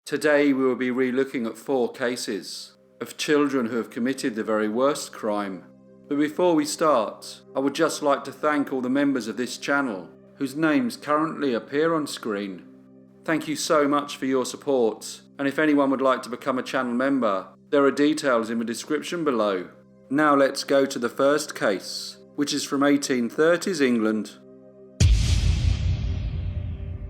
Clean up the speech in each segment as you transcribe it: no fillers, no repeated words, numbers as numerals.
Today we will be re-looking at 4 cases of children who have committed the very worst crime. But before we start, I would just like to thank all the members of this channel whose names currently appear on screen. Thank you so much for your support, and if anyone would like to become a channel member, there are details in the description below. Now let's go to the first case, which is from 1830s England.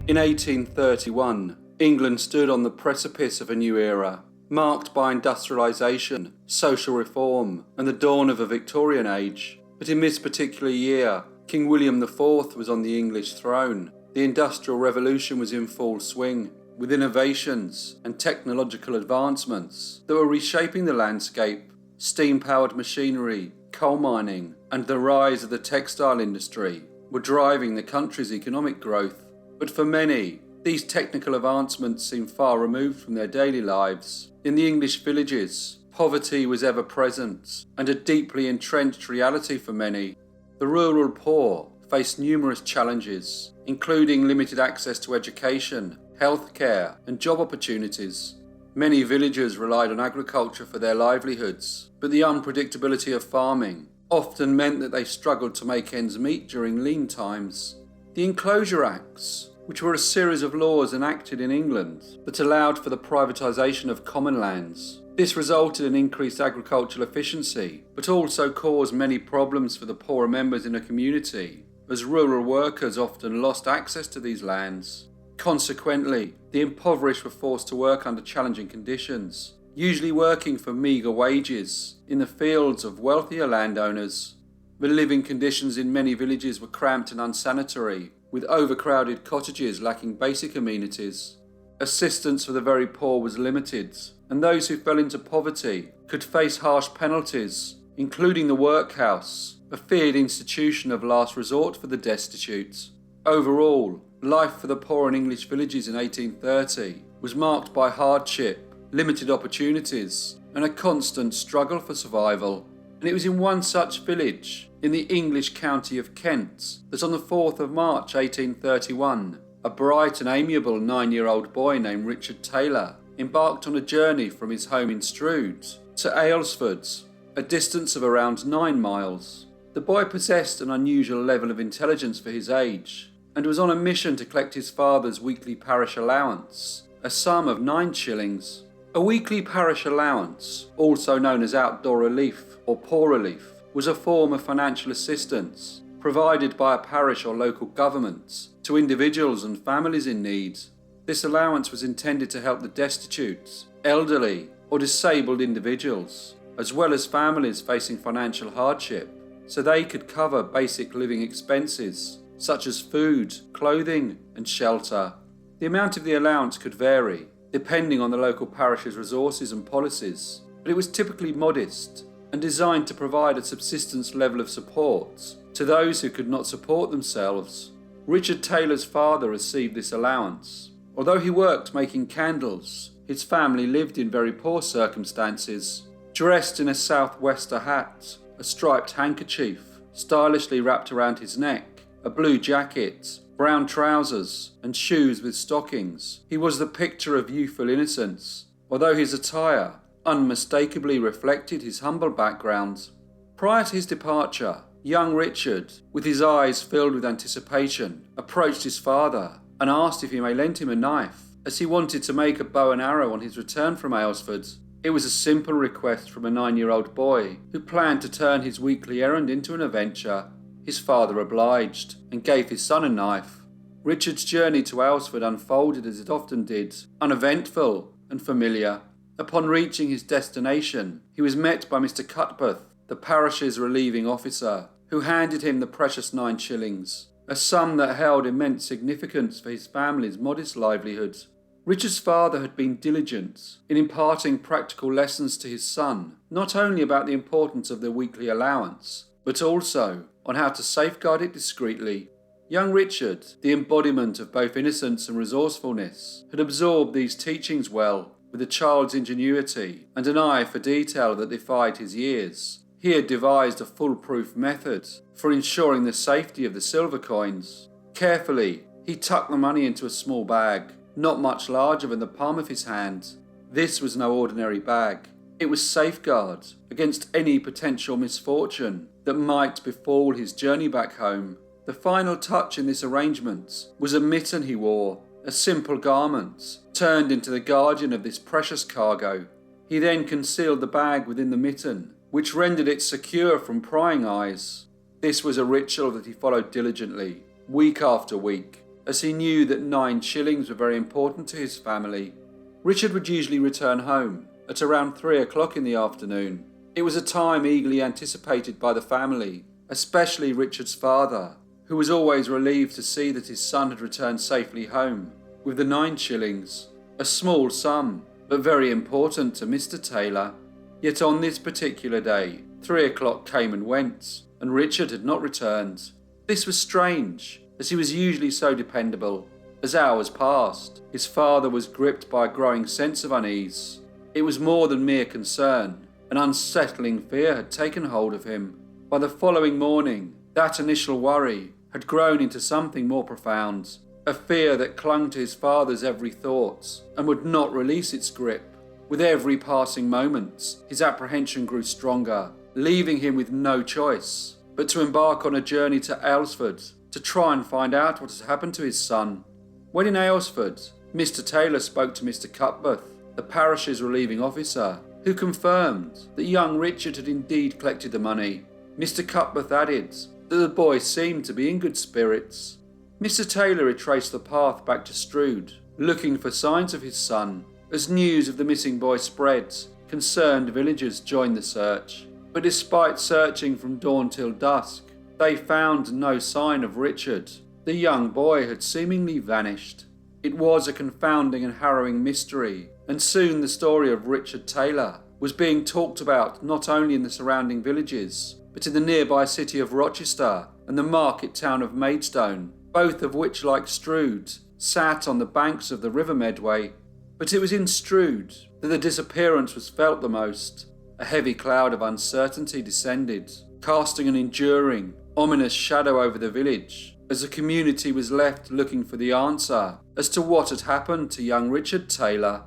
In 1831, England stood on the precipice of a new era, marked by industrialisation, social reform, and the dawn of a Victorian age. But in this particular year, King William IV was on the English throne. The Industrial Revolution was in full swing, with innovations and technological advancements that were reshaping the landscape. Steam-powered machinery, coal mining, and the rise of the textile industry were driving the country's economic growth. But for many, these technical advancements seemed far removed from their daily lives. In the English villages, poverty was ever present and a deeply entrenched reality for many. The rural poor faced numerous challenges, including limited access to education, healthcare, and job opportunities. Many villagers relied on agriculture for their livelihoods, but the unpredictability of farming often meant that they struggled to make ends meet during lean times. The Enclosure Acts, which were a series of laws enacted in England that allowed for the privatisation of common lands. This resulted in increased agricultural efficiency, but also caused many problems for the poorer members in a community, as rural workers often lost access to these lands. Consequently, the impoverished were forced to work under challenging conditions, usually working for meagre wages in the fields of wealthier landowners. The living conditions in many villages were cramped and unsanitary, with overcrowded cottages lacking basic amenities. Assistance for the very poor was limited, and those who fell into poverty could face harsh penalties, including the workhouse, a feared institution of last resort for the destitute. Overall, life for the poor in English villages in 1830 was marked by hardship, limited opportunities, and a constant struggle for survival. And it was in one such village, in the English county of Kent, that on the 4th of March 1831, a bright and amiable 9-year-old boy named Richard Taylor embarked on a journey from his home in Strood to Aylesford, a distance of around 9 miles. The boy possessed an unusual level of intelligence for his age, and was on a mission to collect his father's weekly parish allowance, a sum of 9 shillings. A weekly parish allowance, also known as outdoor relief or poor relief, was a form of financial assistance provided by a parish or local government to individuals and families in need. This allowance was intended to help the destitute, elderly, or disabled individuals, as well as families facing financial hardship, so they could cover basic living expenses such as food, clothing, and shelter. The amount of the allowance could vary, depending on the local parish's resources and policies, but it was typically modest and designed to provide a subsistence level of support to those who could not support themselves. Richard Taylor's father received this allowance. Although he worked making candles, his family lived in very poor circumstances. Dressed in a southwester hat, a striped handkerchief stylishly wrapped around his neck, a blue jacket, brown trousers, and shoes with stockings, he was the picture of youthful innocence, although his attire unmistakably reflected his humble background. Prior to his departure, young Richard, with his eyes filled with anticipation, approached his father and asked if he may lend him a knife, as he wanted to make a bow and arrow on his return from Aylesford. It was a simple request from a 9-year-old boy who planned to turn his weekly errand into an adventure. His father obliged and gave his son a knife. Richard's journey to Aylesford unfolded as it often did, uneventful and familiar. Upon reaching his destination, he was met by Mr. Cutbirth, the parish's relieving officer, who handed him the precious 9 shillings, a sum that held immense significance for his family's modest livelihood. Richard's father had been diligent in imparting practical lessons to his son, not only about the importance of the weekly allowance, but also on how to safeguard it discreetly. Young Richard, the embodiment of both innocence and resourcefulness, had absorbed these teachings well, with a child's ingenuity and an eye for detail that defied his years. He had devised a foolproof method for ensuring the safety of the silver coins. Carefully, he tucked the money into a small bag, not much larger than the palm of his hand. This was no ordinary bag. It was safeguard against any potential misfortune that might befall his journey back home. The final touch in this arrangement was a mitten he wore, a simple garment, turned into the guardian of this precious cargo. He then concealed the bag within the mitten, which rendered it secure from prying eyes. This was a ritual that he followed diligently, week after week, as he knew that 9 shillings were very important to his family. Richard would usually return home at around 3 o'clock in the afternoon. It was a time eagerly anticipated by the family, especially Richard's father, who was always relieved to see that his son had returned safely home with the 9 shillings, a small sum, but very important to Mr. Taylor. Yet on this particular day, 3 o'clock came and went, and Richard had not returned. This was strange, as he was usually so dependable. As hours passed, his father was gripped by a growing sense of unease. It was more than mere concern. An unsettling fear had taken hold of him. By the following morning, that initial worry had grown into something more profound, a fear that clung to his father's every thought and would not release its grip. With every passing moment, his apprehension grew stronger, leaving him with no choice but to embark on a journey to Aylesford to try and find out what had happened to his son. When in Aylesford, Mr. Taylor spoke to Mr. Cutbirth, the parish's relieving officer, who confirmed that young Richard had indeed collected the money. Mr. Cutbirth added that the boy seemed to be in good spirits. Mr. Taylor retraced the path back to Strood, looking for signs of his son. As news of the missing boy spread, concerned villagers joined the search. But despite searching from dawn till dusk, they found no sign of Richard. The young boy had seemingly vanished. It was a confounding and harrowing mystery, and soon the story of Richard Taylor was being talked about not only in the surrounding villages, but in the nearby city of Rochester and the market town of Maidstone, both of which, like Strood, sat on the banks of the River Medway. But it was in Strood that the disappearance was felt the most. A heavy cloud of uncertainty descended, casting an enduring, ominous shadow over the village, as the community was left looking for the answer as to what had happened to young Richard Taylor.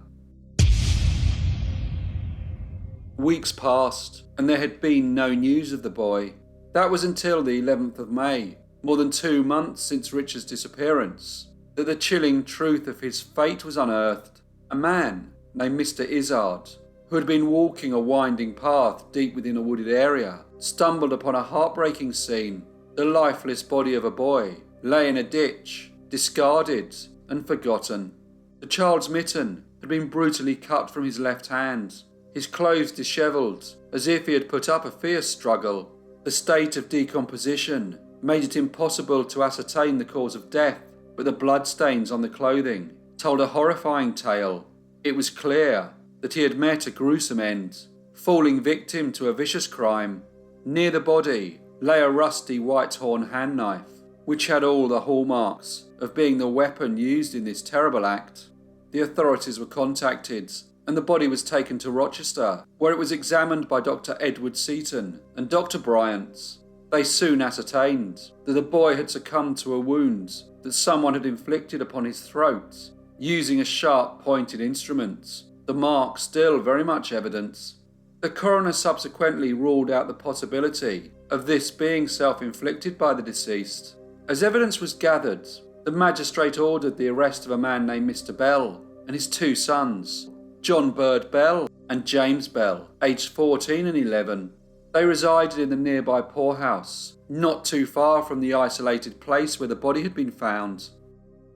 Weeks passed, and there had been no news of the boy. That was until the 11th of May, more than 2 months since Richard's disappearance, that the chilling truth of his fate was unearthed. A man named Mr. Izzard, who had been walking a winding path deep within a wooded area, stumbled upon a heartbreaking scene. The lifeless body of a boy lay in a ditch, discarded and forgotten. The child's mitten had been brutally cut from his left hand, his clothes dishevelled as if he had put up a fierce struggle. The state of decomposition made it impossible to ascertain the cause of death, but the bloodstains on the clothing told a horrifying tale. It was clear that he had met a gruesome end, falling victim to a vicious crime. Near the body lay a rusty white-horn hand knife, which had all the hallmarks of being the weapon used in this terrible act. The authorities were contacted, and the body was taken to Rochester, where it was examined by Dr. Edward Seaton and Dr. Bryant. They soon ascertained that the boy had succumbed to a wound that someone had inflicted upon his throat, using a sharp-pointed instrument, the mark still very much evident. The coroner subsequently ruled out the possibility of this being self-inflicted by the deceased. As evidence was gathered, the magistrate ordered the arrest of a man named Mr. Bell and his 2 sons, John Bird Bell and James Bell, aged 14 and 11. They resided in the nearby poorhouse, not too far from the isolated place where the body had been found.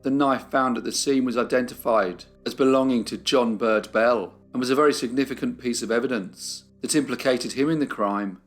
The knife found at the scene was identified as belonging to John Bird Bell and was a very significant piece of evidence that implicated him in the crime.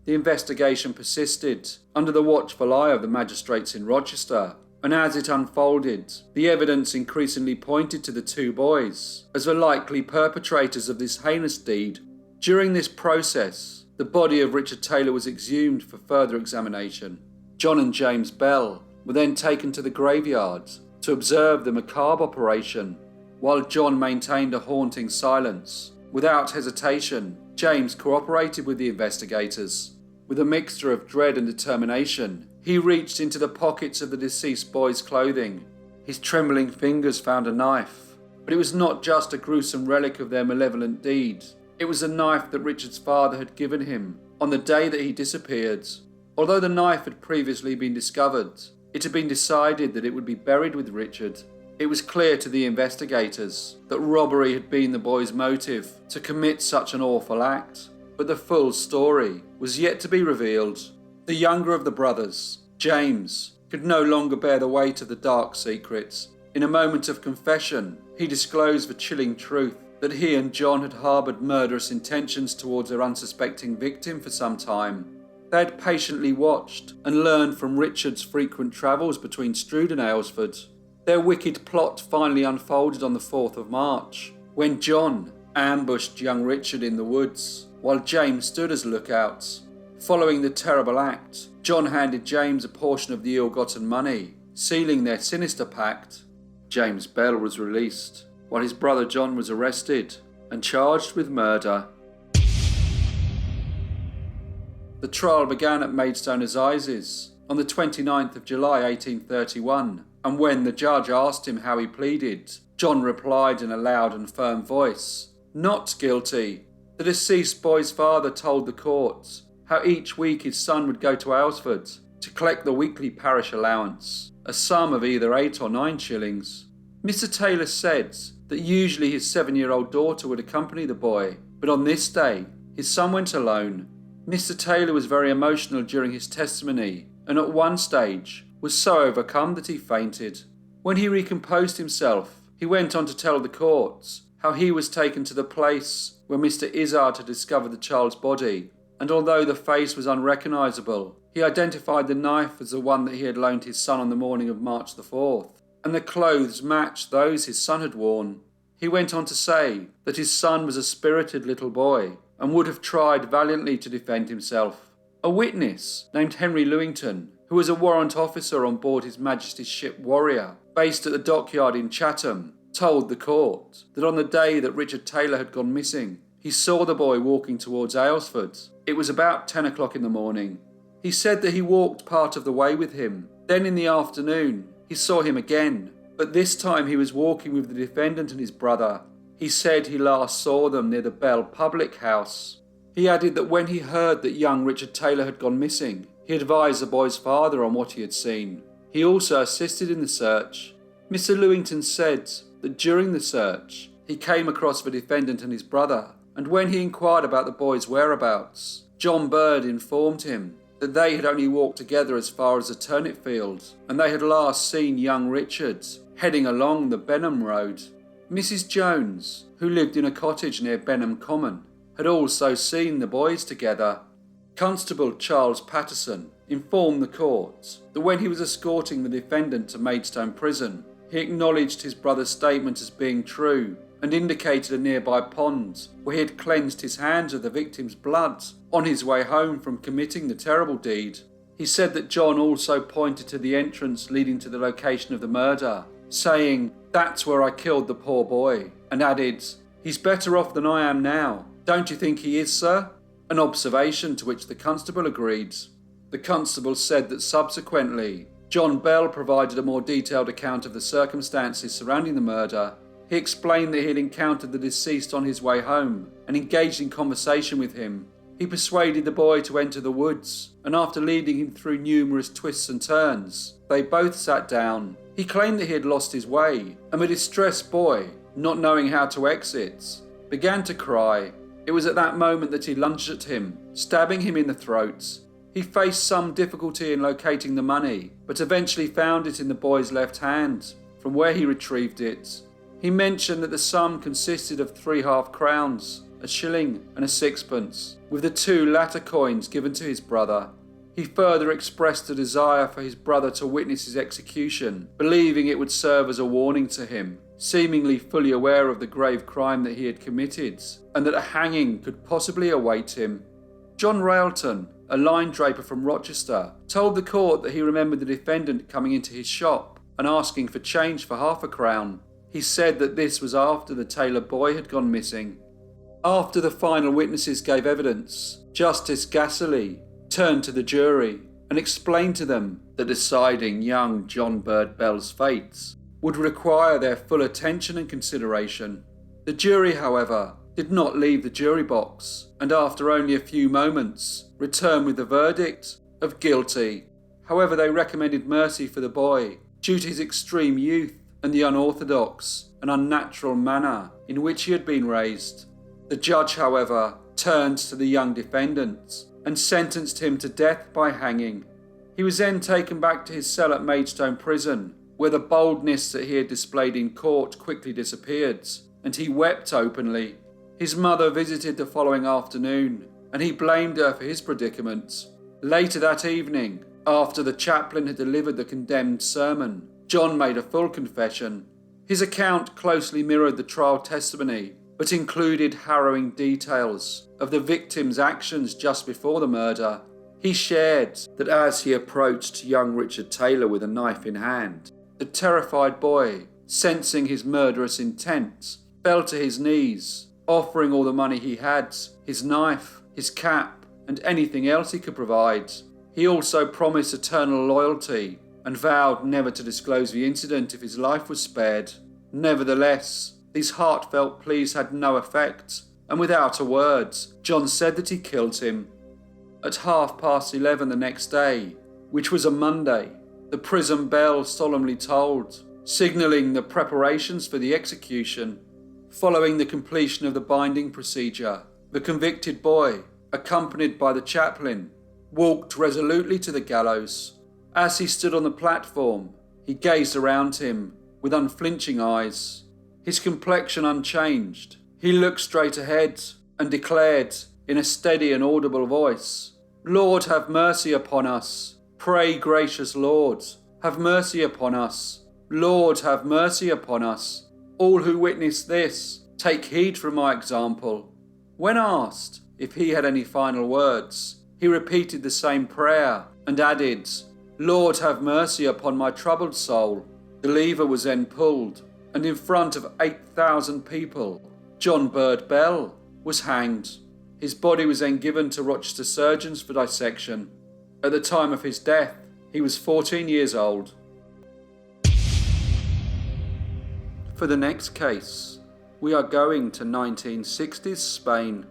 The investigation persisted under the watchful eye of the magistrates in Rochester, and as it unfolded, the evidence increasingly pointed to the 2 boys as the likely perpetrators of this heinous deed. During this process, the body of Richard Taylor was exhumed for further examination. John and James Bell were then taken to the graveyard to observe the macabre operation. While John maintained a haunting silence, without hesitation, James cooperated with the investigators. With a mixture of dread and determination, he reached into the pockets of the deceased boy's clothing. His trembling fingers found a knife, but it was not just a gruesome relic of their malevolent deed. It was a knife that Richard's father had given him on the day that he disappeared. Although the knife had previously been discovered, it had been decided that it would be buried with Richard. It was clear to the investigators that robbery had been the boy's motive to commit such an awful act, but the full story was yet to be revealed. The younger of the brothers, James, could no longer bear the weight of the dark secrets. In a moment of confession, he disclosed the chilling truth that he and John had harboured murderous intentions towards their unsuspecting victim for some time. They had patiently watched and learned from Richard's frequent travels between Strood and Aylesford. Their wicked plot finally unfolded on the 4th of March, when John ambushed young Richard in the woods, while James stood as lookouts. Following the terrible act, John handed James a portion of the ill-gotten money, sealing their sinister pact. James Bell was released, while his brother John was arrested and charged with murder. The trial began at Maidstone Assizes on the 29th of July 1831, and when the judge asked him how he pleaded, John replied in a loud and firm voice, "Not guilty." The deceased boy's father told the court how each week his son would go to Aylesford to collect the weekly parish allowance, a sum of either 8 or 9 shillings. Mr. Taylor said that usually his 7-year-old daughter would accompany the boy, but on this day his son went alone. Mr. Taylor was very emotional during his testimony, and at one stage was so overcome that he fainted. When he recomposed himself, he went on to tell the courts how he was taken to the place where Mr. Izzard had discovered the child's body, and although the face was unrecognisable, he identified the knife as the one that he had loaned his son on the morning of March the 4th, and the clothes matched those his son had worn. He went on to say that his son was a spirited little boy and would have tried valiantly to defend himself. A witness named Henry Lewington, who was a warrant officer on board His Majesty's ship Warrior, based at the dockyard in Chatham, told the court that on the day that Richard Taylor had gone missing, he saw the boy walking towards Aylesford. It was about 10 o'clock in the morning. He said that he walked part of the way with him. Then in the afternoon, he saw him again, but this time he was walking with the defendant and his brother. He said he last saw them near the Bell public house. He added that when he heard that young Richard Taylor had gone missing, he advised the boy's father on what he had seen. He also assisted in the search. Mr. Lewington said that during the search, he came across the defendant and his brother, and when he inquired about the boy's whereabouts, John Bird informed him that they had only walked together as far as the turnip field, and they had last seen young Richard heading along the Benham Road. Mrs. Jones, who lived in a cottage near Benham Common, had also seen the boys together. Constable Charles Patterson informed the court that when he was escorting the defendant to Maidstone Prison, he acknowledged his brother's statement as being true and indicated a nearby pond where he had cleansed his hands of the victim's blood on his way home from committing the terrible deed. He said that John also pointed to the entrance leading to the location of the murder, saying, "That's where I killed the poor boy," and added, "He's better off than I am now. Don't you think he is, sir?" An observation to which the constable agreed. The constable said that subsequently, John Bell provided a more detailed account of the circumstances surrounding the murder. He explained that he had encountered the deceased on his way home and engaged in conversation with him. He persuaded the boy to enter the woods, and after leading him through numerous twists and turns, they both sat down. He claimed that he had lost his way, and the distressed boy, not knowing how to exit, began to cry. It was at that moment that he lunged at him, stabbing him in the throat. He faced some difficulty in locating the money, but eventually found it in the boy's left hand, from where he retrieved it. He mentioned that the sum consisted of 3 half-crowns, a shilling and a sixpence, with the 2 latter coins given to his brother. He further expressed a desire for his brother to witness his execution, believing it would serve as a warning to him, seemingly fully aware of the grave crime that he had committed, and that a hanging could possibly await him. John Railton, a line draper from Rochester, told the court that he remembered the defendant coming into his shop and asking for change for half a crown. He said that this was after the Taylor boy had gone missing. After the final witnesses gave evidence, Justice Gasserly turned to the jury and explained to them that deciding young John Bird Bell's fate would require their full attention and consideration. The jury, however, did not leave the jury box, and after only a few moments, returned with the verdict of guilty. However, they recommended mercy for the boy due to his extreme youth and the unorthodox and unnatural manner in which he had been raised. The judge, however, turned to the young defendant and sentenced him to death by hanging. He was then taken back to his cell at Maidstone Prison, where the boldness that he had displayed in court quickly disappeared, and he wept openly. His mother visited the following afternoon, and he blamed her for his predicament. Later that evening, after the chaplain had delivered the condemned sermon, John made a full confession. His account closely mirrored the trial testimony, but included harrowing details of the victim's actions just before the murder. He shared that as he approached young Richard Taylor with a knife in hand, the terrified boy, sensing his murderous intent, fell to his knees, offering all the money he had, his knife, his cap, and anything else he could provide. He also promised eternal loyalty and vowed never to disclose the incident if his life was spared. Nevertheless, these heartfelt pleas had no effect, and without a word, John said that he killed him. At 11:30 the next day, which was a Monday, the prison bell solemnly tolled, signalling the preparations for the execution. Following the completion of the binding procedure, the convicted boy, accompanied by the chaplain, walked resolutely to the gallows. As he stood on the platform, he gazed around him with unflinching eyes, his complexion unchanged. He looked straight ahead and declared in a steady and audible voice, "Lord, have mercy upon us. Pray, gracious Lord, have mercy upon us. Lord, have mercy upon us. All who witness this, take heed from my example." When asked if he had any final words, he repeated the same prayer and added, "Lord, have mercy upon my troubled soul." The lever was then pulled, and in front of 8,000 people, John Bird Bell was hanged. His body was then given to Rochester surgeons for dissection. At the time of his death, he was 14 years old. For the next case, we are going to 1960s Spain.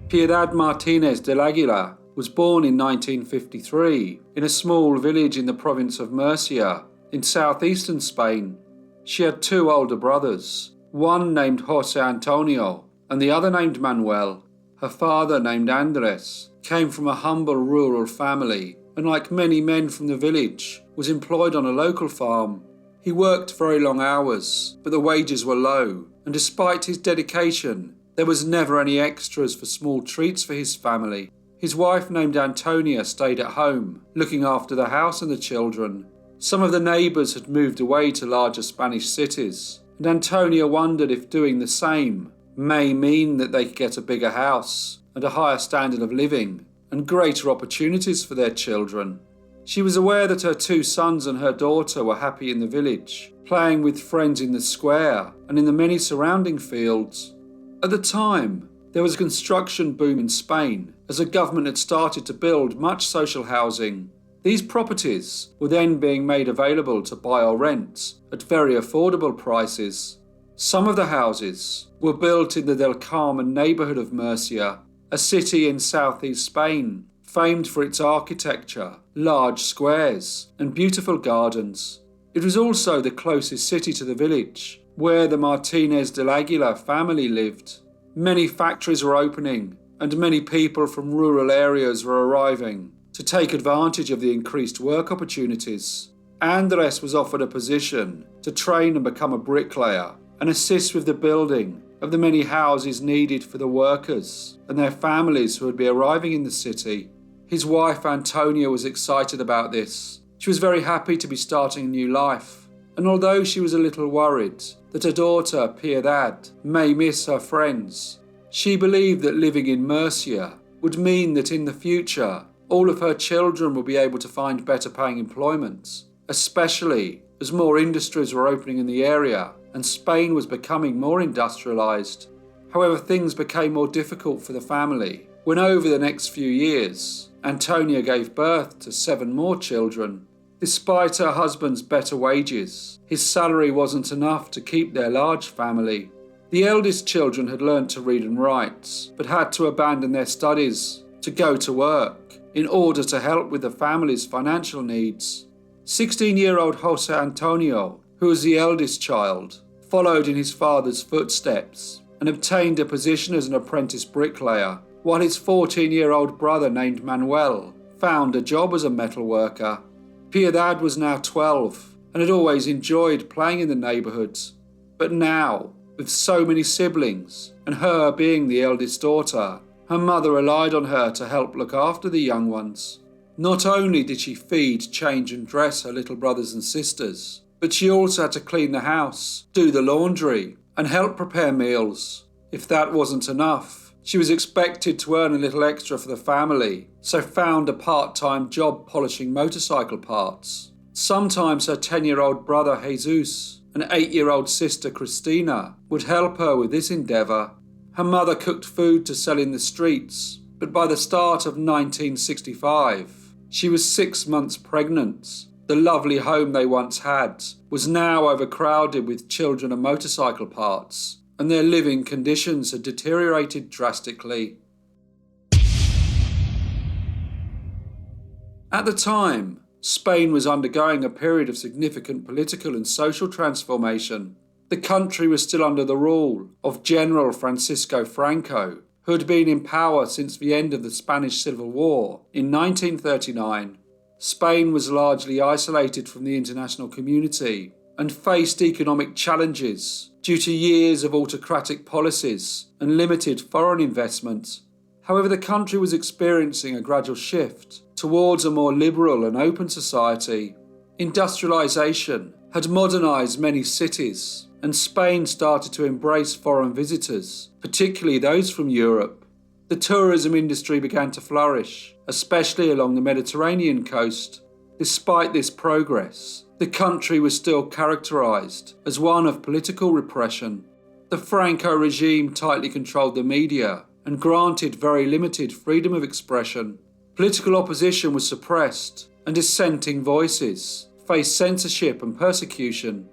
Piedad Martinez del Aguilar was born in 1953 in a small village in the province of Murcia in southeastern Spain. She had two older brothers, one named José Antonio and the other named Manuel. Her father, named Andres, came from a humble rural family and, like many men from the village, was employed on a local farm. He worked very long hours, but the wages were low, and despite his dedication, there was never any extras for small treats for his family. His wife, named Antonia, stayed at home, looking after the house and the children. Some of the neighbours had moved away to larger Spanish cities, and Antonia wondered if doing the same may mean that they could get a bigger house and a higher standard of living and greater opportunities for their children. She was aware that her two sons and her daughter were happy in the village, playing with friends in the square and in the many surrounding fields. At the time, there was a construction boom in Spain as the government had started to build much social housing. These properties were then being made available to buy or rent at very affordable prices. Some of the houses were built in the Del Carmen neighbourhood of Murcia, a city in southeast Spain, famed for its architecture, large squares, and beautiful gardens. It was also the closest city to the village, where the Martinez del Aguilar family lived. Many factories were opening, and many people from rural areas were arriving to take advantage of the increased work opportunities. Andres was offered a position to train and become a bricklayer and assist with the building of the many houses needed for the workers and their families who would be arriving in the city. His wife Antonia was excited about this. She was very happy to be starting a new life, and although she was a little worried that her daughter Piedad may miss her friends, she believed that living in Murcia would mean that in the future all of her children would be able to find better paying employment, especially as more industries were opening in the area and Spain was becoming more industrialised. However, things became more difficult for the family when over the next few years, Antonia gave birth to 7 more children. Despite her husband's better wages, his salary wasn't enough to keep their large family. The eldest children had learnt to read and write, but had to abandon their studies to go to work in order to help with the family's financial needs. 16-year-old Jose Antonio, who was the eldest child, followed in his father's footsteps and obtained a position as an apprentice bricklayer, while his 14-year-old brother named Manuel found a job as a metal worker. Piedad was now 12 and had always enjoyed playing in the neighbourhood, but now, with so many siblings and her being the eldest daughter, her mother relied on her to help look after the young ones. Not only did she feed, change and dress her little brothers and sisters, but she also had to clean the house, do the laundry, and help prepare meals. If that wasn't enough, she was expected to earn a little extra for the family, so found a part-time job polishing motorcycle parts. Sometimes her 10-year-old brother Jesus and 8-year-old sister Cristina would help her with this endeavour. Her mother cooked food to sell in the streets, but by the start of 1965, she was 6 months pregnant. The lovely home they once had was now overcrowded with children and motorcycle parts, and their living conditions had deteriorated drastically. At the time, Spain was undergoing a period of significant political and social transformation. The country was still under the rule of General Francisco Franco, who had been in power since the end of the Spanish Civil War in 1939. Spain was largely isolated from the international community and faced economic challenges due to years of autocratic policies and limited foreign investment. However, the country was experiencing a gradual shift towards a more liberal and open society. Industrialisation had modernised many cities, and Spain started to embrace foreign visitors, particularly those from Europe. The tourism industry began to flourish, especially along the Mediterranean coast. Despite this progress, the country was still characterised as one of political repression. The Franco regime tightly controlled the media and granted very limited freedom of expression. Political opposition was suppressed, and dissenting voices faced censorship and persecution.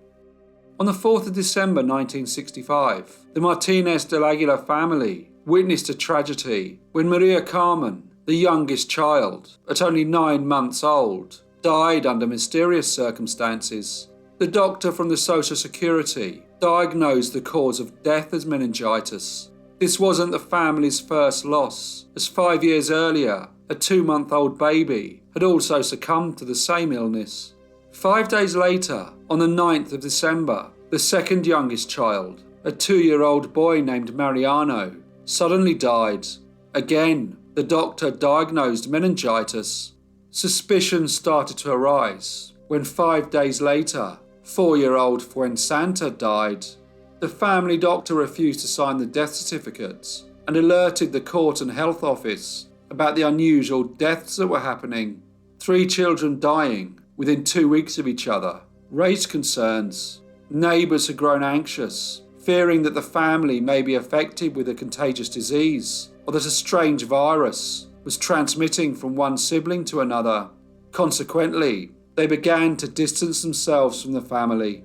On the 4th of December 1965, the Martínez del Águila family witnessed a tragedy when Maria Carmen, the youngest child, at only 9 months old, died under mysterious circumstances. The doctor from the Social Security diagnosed the cause of death as meningitis. This wasn't the family's first loss, as 5 years earlier, a 2-month-old baby had also succumbed to the same illness. 5 days later, on the 9th of December, the second youngest child, a 2-year-old boy named Mariano, suddenly died. Again, the doctor diagnosed meningitis. Suspicion started to arise when 5 days later, 4-year-old Fuensanta died. The family doctor refused to sign the death certificates and alerted the court and health office about the unusual deaths that were happening. 3 children dying within 2 weeks of each other raised concerns. Neighbours had grown anxious, fearing that the family may be affected with a contagious disease or that a strange virus was transmitting from one sibling to another. Consequently, they began to distance themselves from the family.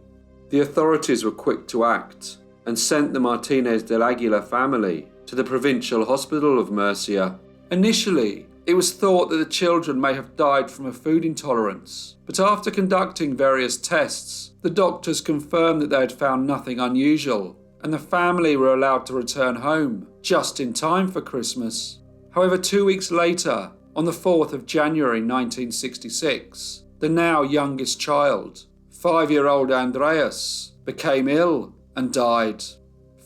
The authorities were quick to act and sent the Martínez del Águila family to the provincial hospital of Murcia. Initially, it was thought that the children may have died from a food intolerance, but after conducting various tests, the doctors confirmed that they had found nothing unusual, and the family were allowed to return home just in time for Christmas. However, 2 weeks later, on the 4th of January 1966, the now youngest child, 5-year-old Andreas, became ill and died.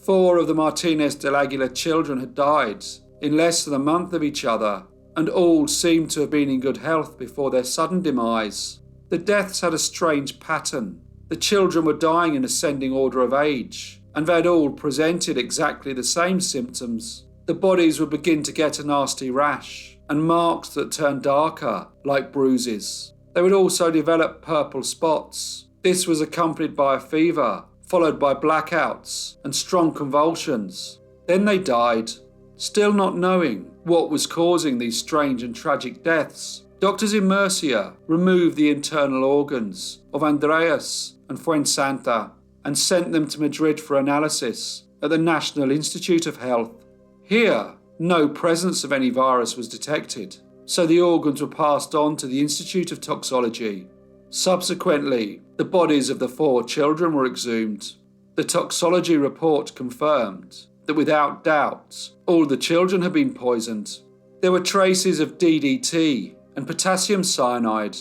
4 of the Martínez del Águila children had died in less than a month of each other, and all seemed to have been in good health before their sudden demise. The deaths had a strange pattern. The children were dying in ascending order of age, and they had all presented exactly the same symptoms. The bodies would begin to get a nasty rash, and marks that turned darker, like bruises. They would also develop purple spots. This was accompanied by a fever, followed by blackouts and strong convulsions. Then they died. Still not knowing what was causing these strange and tragic deaths, Doctors in Murcia removed the internal organs of Andreas and Fuensanta and sent them to Madrid for analysis at the National Institute of Health. Here, no presence of any virus was detected, so the organs were passed on to the Institute of Toxicology. Subsequently, the bodies of the 4 children were exhumed. The toxicology report confirmed that without doubt, all the children had been poisoned. There were traces of DDT and potassium cyanide.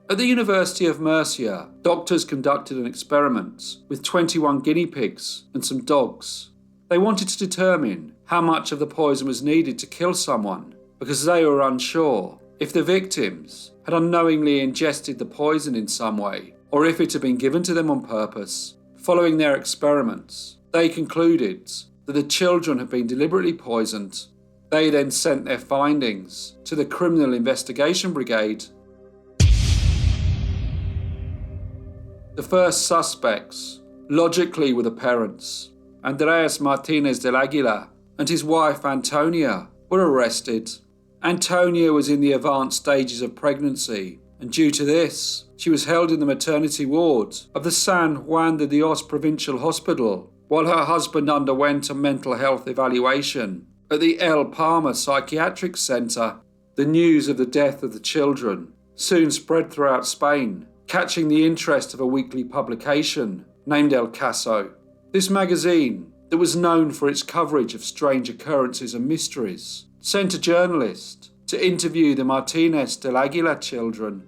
At the University of Murcia, doctors conducted an experiment with 21 guinea pigs and some dogs. They wanted to determine how much of the poison was needed to kill someone because they were unsure if the victims had unknowingly ingested the poison in some way or if it had been given to them on purpose. Following their experiments, they concluded that the children had been deliberately poisoned. They then sent their findings to the Criminal Investigation Brigade. The first suspects, logically, were the parents. Andreas Martinez del Aguilar and his wife Antonia were arrested. Antonia was in the advanced stages of pregnancy, and due to this, she was held in the maternity ward of the San Juan de Dios Provincial Hospital, while her husband underwent a mental health evaluation at the El Palma Psychiatric Centre. The news of the death of the children soon spread throughout Spain, catching the interest of a weekly publication named El Caso. This magazine, that was known for its coverage of strange occurrences and mysteries, sent a journalist to interview the Martinez del Aguilar children.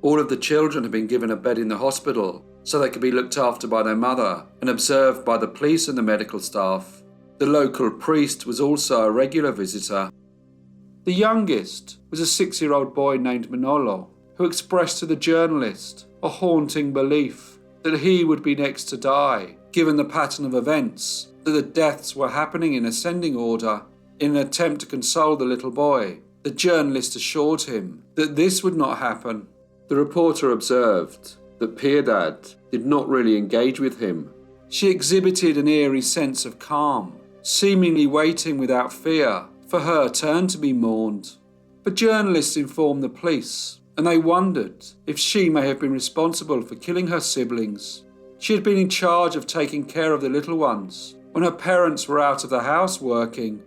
All of the children had been given a bed in the hospital so they could be looked after by their mother and observed by the police and the medical staff. The local priest was also a regular visitor. The youngest was a 6-year-old boy named Manolo, who expressed to the journalist a haunting belief that he would be next to die, given the pattern of events, that the deaths were happening in ascending order. In an attempt to console the little boy, the journalist assured him that this would not happen. The reporter observed that Piedad did not really engage with him. She exhibited an eerie sense of calm, seemingly waiting without fear for her turn to be mourned. The journalists informed the police, and they wondered if she may have been responsible for killing her siblings. She had been in charge of taking care of the little ones when her parents were out of the house working.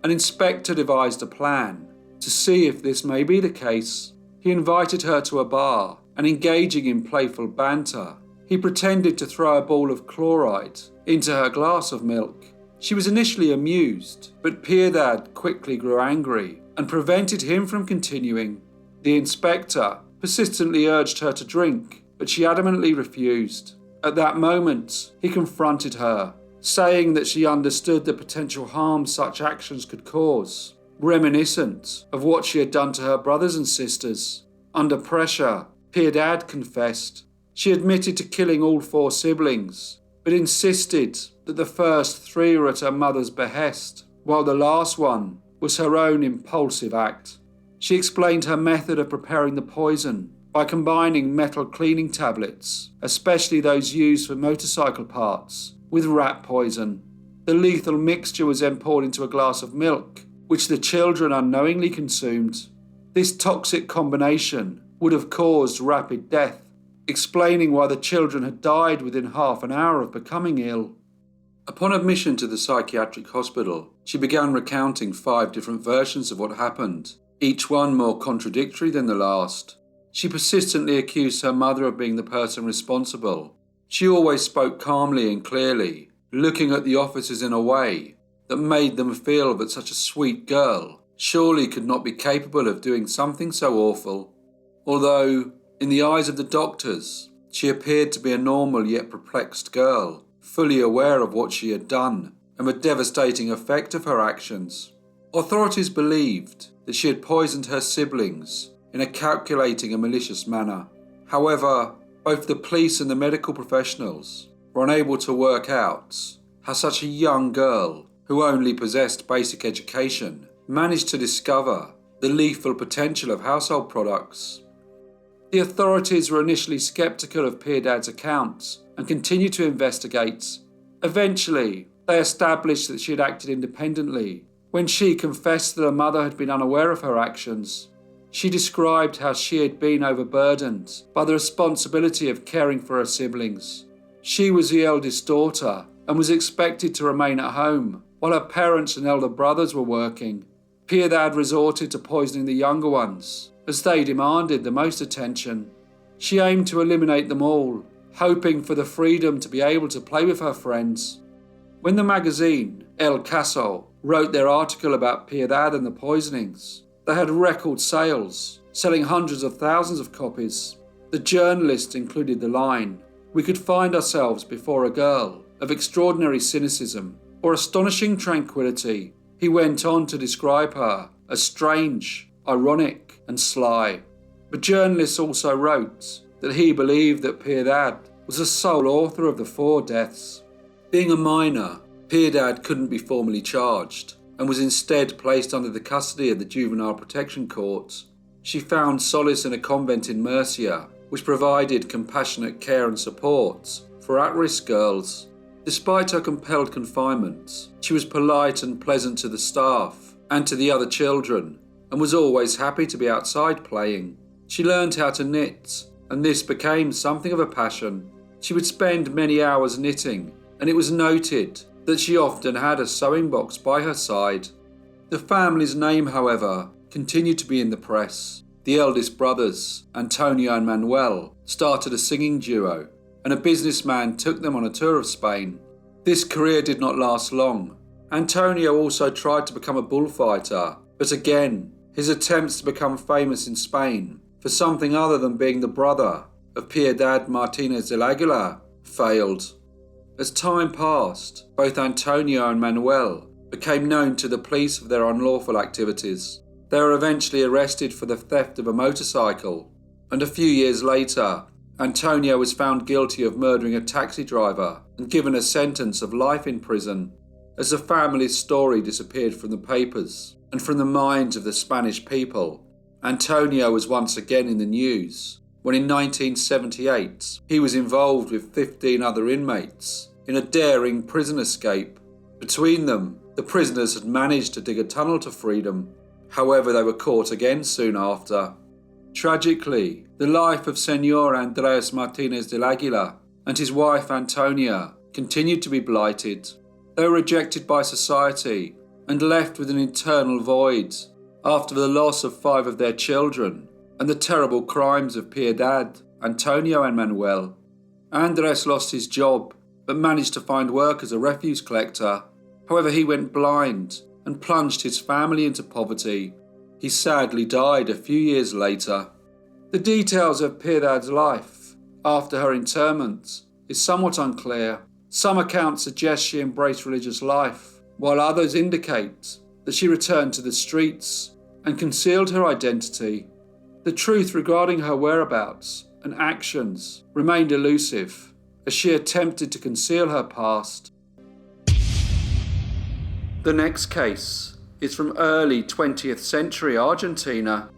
An inspector devised a plan to see if this may be the case. He invited her to a bar and, engaging in playful banter, he pretended to throw a ball of chloride into her glass of milk. She was initially amused, but Piedad quickly grew angry and prevented him from continuing. The inspector persistently urged her to drink, but she adamantly refused. At that moment, he confronted her, saying that she understood the potential harm such actions could cause, reminiscent of what she had done to her brothers and sisters. Under pressure, Piedad confessed. She admitted to killing all 4 siblings, but insisted that the first 3 were at her mother's behest, while the last one was her own impulsive act. She explained her method of preparing the poison by combining metal cleaning tablets, especially those used for motorcycle parts, with rat poison. The lethal mixture was then poured into a glass of milk, which the children unknowingly consumed. This toxic combination would have caused rapid death, explaining why the children had died within half an hour of becoming ill. Upon admission to the psychiatric hospital, she began recounting 5 different versions of what happened, each one more contradictory than the last. She persistently accused her mother of being the person responsible. She always spoke calmly and clearly, looking at the officers in a way that made them feel that such a sweet girl surely could not be capable of doing something so awful. Although, in the eyes of the doctors, she appeared to be a normal yet perplexed girl, fully aware of what she had done and the devastating effect of her actions. Authorities believed that she had poisoned her siblings in a calculating and malicious manner. However, both the police and the medical professionals were unable to work out how such a young girl, who only possessed basic education, managed to discover the lethal potential of household products. The authorities were initially skeptical of Piedad's account and continued to investigate. Eventually, they established that she had acted independently when she confessed that her mother had been unaware of her actions. She described how she had been overburdened by the responsibility of caring for her siblings. She was the eldest daughter and was expected to remain at home while her parents and elder brothers were working. Piedad resorted to poisoning the younger ones as they demanded the most attention. She aimed to eliminate them all, hoping for the freedom to be able to play with her friends. When the magazine El Caso wrote their article about Piedad and the poisonings, they had record sales, selling hundreds of thousands of copies. The journalist included the line, "We could find ourselves before a girl of extraordinary cynicism or astonishing tranquility." He went on to describe her as strange, ironic and sly. But journalists also wrote that he believed that Piedad was the sole author of the 4 deaths. Being a minor, Piedad couldn't be formally charged and was instead placed under the custody of the Juvenile Protection Court. She found solace in a convent in Murcia, which provided compassionate care and support for at-risk girls. Despite her compelled confinement, she was polite and pleasant to the staff and to the other children, and was always happy to be outside playing. She learned how to knit, and this became something of a passion. She would spend many hours knitting, and it was noted that she often had a sewing box by her side. The family's name, however, continued to be in the press. The eldest brothers, Antonio and Manuel, started a singing duo, and a businessman took them on a tour of Spain. This career did not last long. Antonio also tried to become a bullfighter, but again, his attempts to become famous in Spain for something other than being the brother of Piedad Martinez del Aguilar failed. As time passed, both Antonio and Manuel became known to the police for their unlawful activities. They were eventually arrested for the theft of a motorcycle, and a few years later, Antonio was found guilty of murdering a taxi driver and given a sentence of life in prison. As the family's story disappeared from the papers and from the minds of the Spanish people, Antonio was once again in the news when in 1978 he was involved with 15 other inmates in a daring prison escape. Between them, the prisoners had managed to dig a tunnel to freedom. However, they were caught again soon after. Tragically, the life of Señor Andrés Martínez del Águila and his wife Antonia continued to be blighted. They were rejected by society and left with an internal void after the loss of 5 of their children and the terrible crimes of Piedad, Antonio and Manuel. Andrés lost his job but managed to find work as a refuse collector. However, he went blind and plunged his family into poverty. He sadly died a few years later. The details of Piedad's life after her interment is somewhat unclear. Some accounts suggest she embraced religious life, while others indicate that she returned to the streets and concealed her identity. The truth regarding her whereabouts and actions remained elusive as she attempted to conceal her past. The next case is from early 20th century Argentina.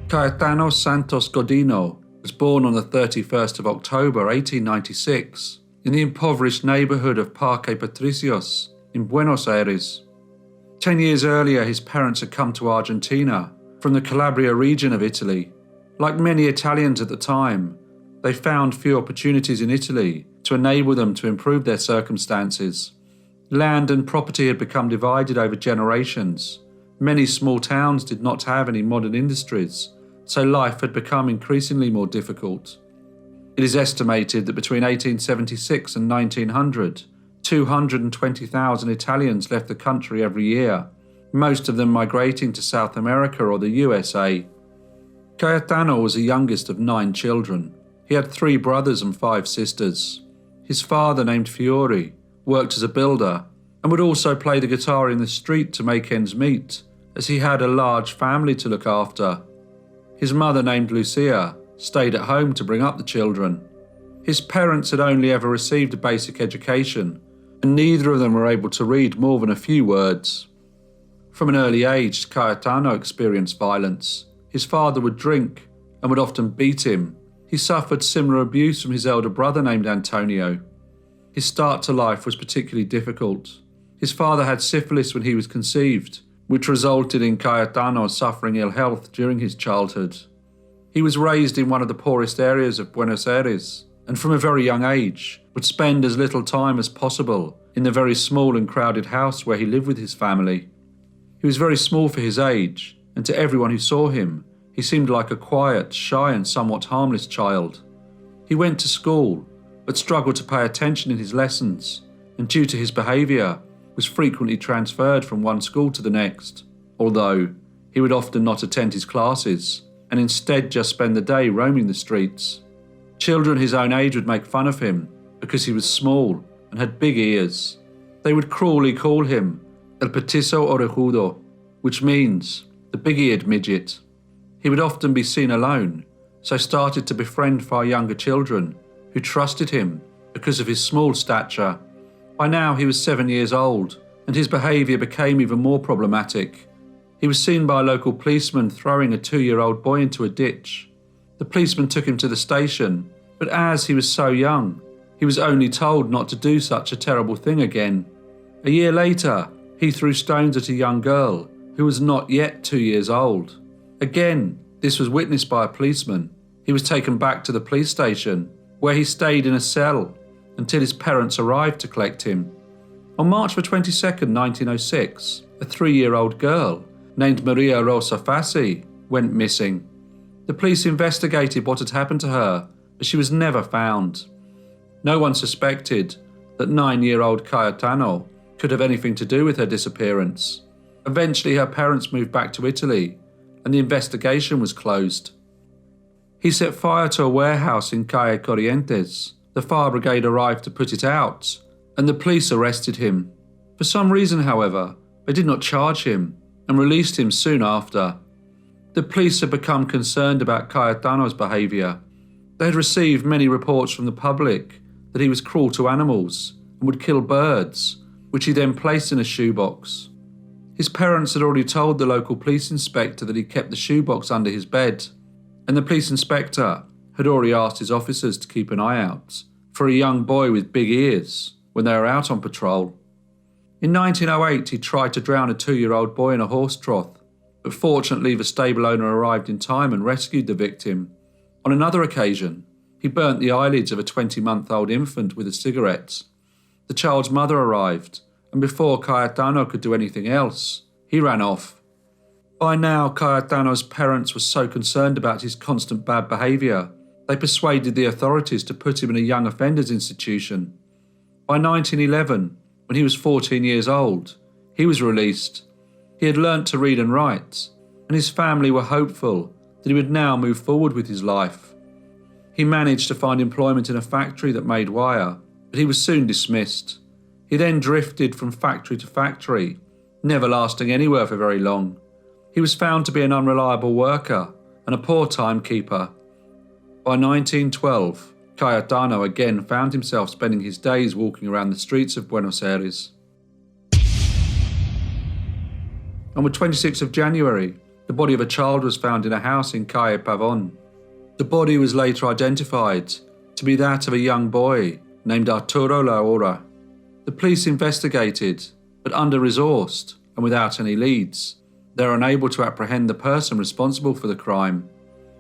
Cayetano Santos Godino was born on the 31st of October 1896 in the impoverished neighbourhood of Parque Patricios in Buenos Aires. 10 years earlier, his parents had come to Argentina from the Calabria region of Italy. Like many Italians at the time, they found few opportunities in Italy to enable them to improve their circumstances. Land and property had become divided over generations. Many small towns did not have any modern industries, so life had become increasingly more difficult. It is estimated that between 1876 and 1900, 220,000 Italians left the country every year, most of them migrating to South America or the USA. Cayetano was the youngest of 9 children. He had 3 brothers and 5 sisters. His father, named Fiore, worked as a builder and would also play the guitar in the street to make ends meet, as he had a large family to look after. His mother, named Lucia, stayed at home to bring up the children. His parents had only ever received a basic education, and neither of them were able to read more than a few words. From an early age, Cayetano experienced violence. His father would drink and would often beat him. He suffered similar abuse from his elder brother named Antonio. His start to life was particularly difficult. His father had syphilis when he was conceived, which resulted in Cayetano suffering ill health during his childhood. He was raised in one of the poorest areas of Buenos Aires, and from a very young age would spend as little time as possible in the very small and crowded house where he lived with his family. He was very small for his age, and to everyone who saw him, he seemed like a quiet, shy and somewhat harmless child. He went to school, but struggled to pay attention in his lessons, and due to his behaviour, was frequently transferred from one school to the next, although he would often not attend his classes, and instead just spend the day roaming the streets. Children his own age would make fun of him because he was small and had big ears. They would cruelly call him El Petiso Orejudo, which means the big-eared midget. He would often be seen alone, so started to befriend far younger children who trusted him because of his small stature. By now he was 7 years old, and his behaviour became even more problematic. He was seen by a local policeman throwing a 2-year-old boy into a ditch. The policeman took him to the station, but as he was so young, he was only told not to do such a terrible thing again. A year later, he threw stones at a young girl who was not yet 2 years old. Again, this was witnessed by a policeman. He was taken back to the police station, where he stayed in a cell until his parents arrived to collect him. On March 22nd, 1906, a 3-year-old girl named Maria Rosa Fassi went missing. The police investigated what had happened to her, but she was never found. No one suspected that 9-year-old Cayetano could have anything to do with her disappearance. Eventually, her parents moved back to Italy, and the investigation was closed. He set fire to a warehouse in Calle Corrientes. The fire brigade arrived to put it out, and the police arrested him. For some reason, however, they did not charge him and released him soon after. The police had become concerned about Cayetano's behaviour. They had received many reports from the public that he was cruel to animals and would kill birds, which he then placed in a shoebox. His parents had already told the local police inspector that he kept the shoebox under his bed, and the police inspector had already asked his officers to keep an eye out for a young boy with big ears when they were out on patrol. In 1908, he tried to drown a 2-year-old boy in a horse trough, but fortunately the stable owner arrived in time and rescued the victim. On another occasion, he burnt the eyelids of a 20-month-old infant with a cigarette. The child's mother arrived, and before Cayetano could do anything else, he ran off. By now, Cayetano's parents were so concerned about his constant bad behaviour, they persuaded the authorities to put him in a young offenders institution. By 1911, when he was 14 years old, he was released. He had learnt to read and write, and his family were hopeful that he would now move forward with his life. He managed to find employment in a factory that made wire, but he was soon dismissed. He then drifted from factory to factory, never lasting anywhere for very long. He was found to be an unreliable worker and a poor timekeeper. By 1912, Cayetano again found himself spending his days walking around the streets of Buenos Aires. On the 26th of January, the body of a child was found in a house in Calle Pavón. The body was later identified to be that of a young boy named Arturo Laura. The police investigated, but under-resourced and without any leads, they were unable to apprehend the person responsible for the crime.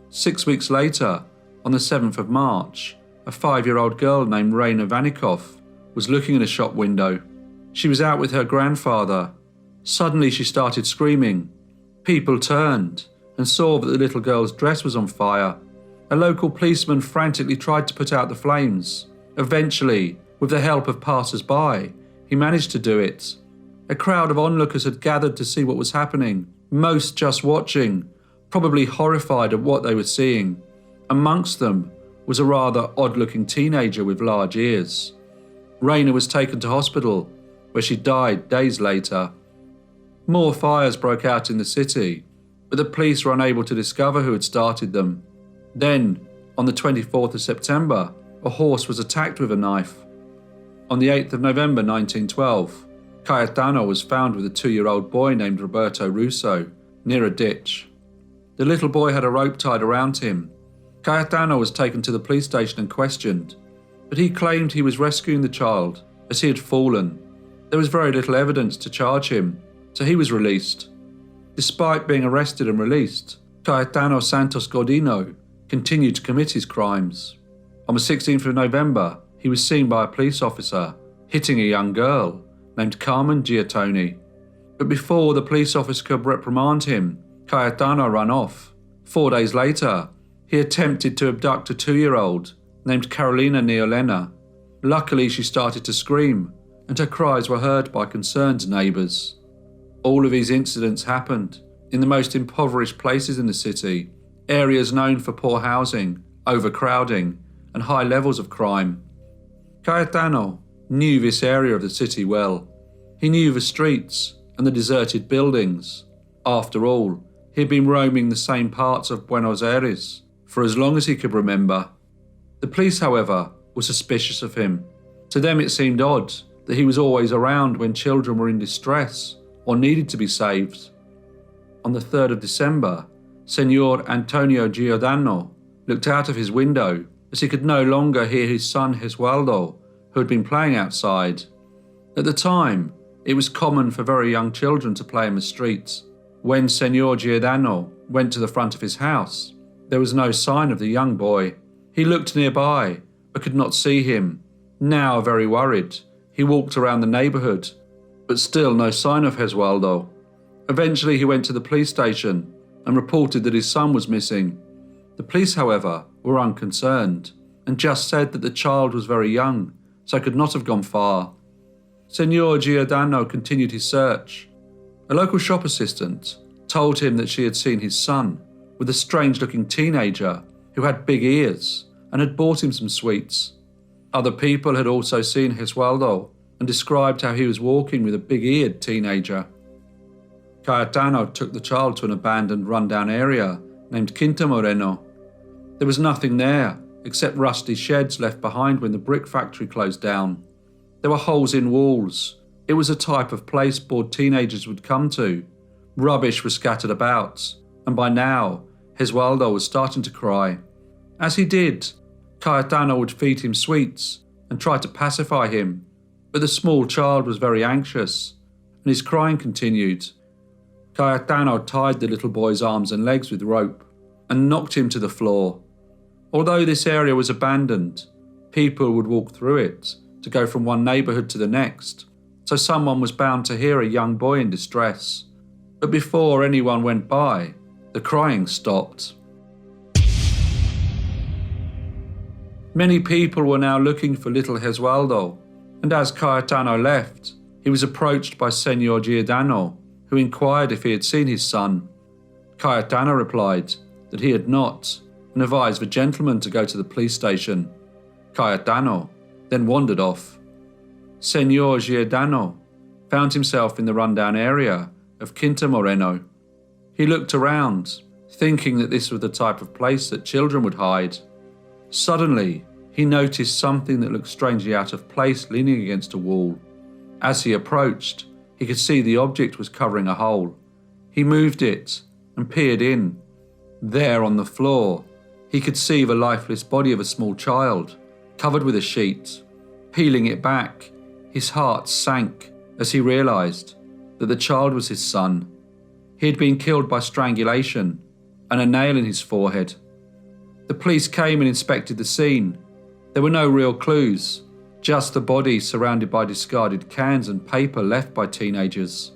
6 weeks later, on the 7th of March, a 5-year-old girl named Raina Vanikov was looking in a shop window. She was out with her grandfather. Suddenly she started screaming. People turned and saw that the little girl's dress was on fire. A local policeman frantically tried to put out the flames. Eventually, with the help of passers-by, he managed to do it. A crowd of onlookers had gathered to see what was happening, most just watching, probably horrified at what they were seeing. Amongst them was a rather odd-looking teenager with large ears. Raina was taken to hospital, where she died days later. More fires broke out in the city, but the police were unable to discover who had started them. Then, on the 24th of September, a horse was attacked with a knife. On the 8th of November 1912, Cayetano was found with a 2-year-old boy named Roberto Russo near a ditch. The little boy had a rope tied around him. Cayetano was taken to the police station and questioned, but he claimed he was rescuing the child as he had fallen. There was very little evidence to charge him, so he was released. Despite being arrested and released, Cayetano Santos Godino continued to commit his crimes. On the 16th of November, he was seen by a police officer hitting a young girl named Carmen Giattoni. But before the police officer could reprimand him, Cayetano ran off. 4 days later, he attempted to abduct a 2-year-old named Carolina Neolena. Luckily, she started to scream, and her cries were heard by concerned neighbours. All of these incidents happened in the most impoverished places in the city, areas known for poor housing, overcrowding, and high levels of crime. Cayetano knew this area of the city well. He knew the streets and the deserted buildings. After all, he had been roaming the same parts of Buenos Aires for as long as he could remember. The police, however, were suspicious of him. To them it seemed odd that he was always around when children were in distress or needed to be saved. On the 3rd of December, Senor Antonio Giordano looked out of his window as he could no longer hear his son Gesualdo, who had been playing outside. At the time, it was common for very young children to play in the streets. When Senor Giordano went to the front of his house, there was no sign of the young boy. He looked nearby, but could not see him. Now very worried, he walked around the neighbourhood, but still no sign of Gesualdo. Eventually he went to the police station and reported that his son was missing. The police, however, were unconcerned and just said that the child was very young, so could not have gone far. Senor Giordano continued his search. A local shop assistant told him that she had seen his son with a strange-looking teenager who had big ears and had bought him some sweets. Other people had also seen Gesualdo and described how he was walking with a big-eared teenager. Cayetano took the child to an abandoned rundown area named Quinta Moreno. There was nothing there except rusty sheds left behind when the brick factory closed down. There were holes in walls. It was a type of place bored teenagers would come to. Rubbish was scattered about, and by now, Gesualdo was starting to cry. As he did, Cayetano would feed him sweets and try to pacify him, but the small child was very anxious, and his crying continued. Cayetano tied the little boy's arms and legs with rope and knocked him to the floor. Although this area was abandoned, people would walk through it to go from one neighbourhood to the next, so someone was bound to hear a young boy in distress. But before anyone went by, the crying stopped. Many people were now looking for little Gesualdo, and as Cayetano left, he was approached by Senor Giordano, who inquired if he had seen his son. Cayetano replied that he had not, and advised the gentleman to go to the police station. Cayetano then wandered off. Senor Giordano found himself in the rundown area of Quinta Moreno. He looked around, thinking that this was the type of place that children would hide. Suddenly, he noticed something that looked strangely out of place leaning against a wall. As he approached, he could see the object was covering a hole. He moved it and peered in. There on the floor, he could see the lifeless body of a small child, covered with a sheet. Peeling it back, his heart sank as he realised that the child was his son. He had been killed by strangulation and a nail in his forehead. The police came and inspected the scene. There were no real clues, just the body surrounded by discarded cans and paper left by teenagers.